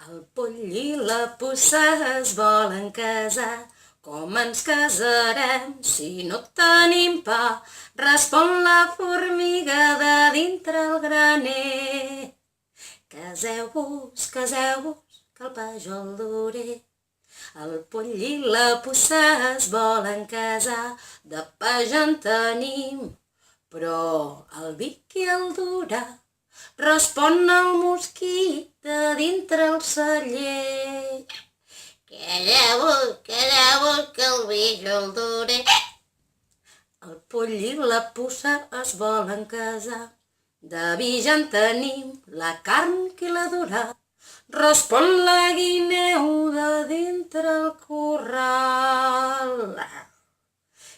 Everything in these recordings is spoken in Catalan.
El poll i la puça es volen casar. Com ens casarem si no tenim pa? Respon la formiga de dintre el graner. Caseu-vos, caseu-vos, que el pa jo el duré. El poll i la puça es volen casar. De pa ja en tenim, però el vi qui el durà? Respon el mosquit de dintre el celler. Calleu-vos, que el vi jo el duré. El poll i la puça es volen casar. De vi ja en tenim, la carn qui la durà? Respon la guineu de dintre el corral.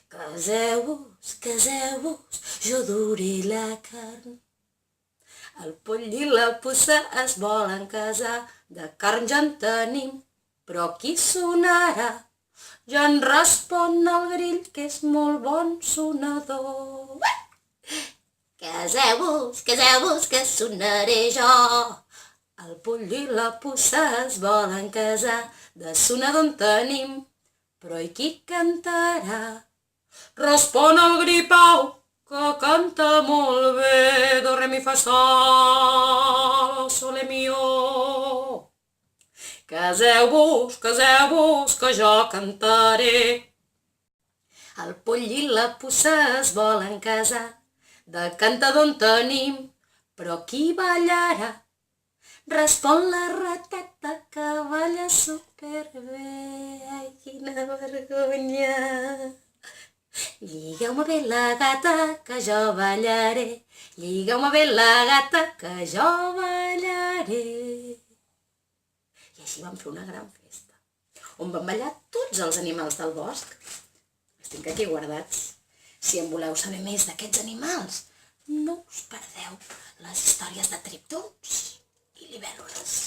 Caseu-vos, caseu-vos, jo duré la carn. El poll i la puça es volen casar. De carn ja en tenim, però qui sonarà? Ja en respon el grill, que és molt bon sonador. Caseu-vos, que sonaré jo. El poll i la puça es volen casar. De sonador en tenim, però i qui cantarà? Respon el gripau, que canta molt bé. Do, re, mi, fa, sol, sole, mio. Caseu-vos, que jo cantaré. El poll i la puça es volen casar. De cantador en tenim, però qui ballarà? Respon la rateta, que balla superbé. Ai, quina vergonya. Lligueu-me bé la gata, que jo ballaré. Lligueu-me bé la gata, que jo ballaré. I així vam fer una gran festa, on van ballar tots els animals del bosc. Els tinc aquí guardats. Si en voleu saber més d'aquests animals, no us perdeu les històries de Triptons i libèl·lules.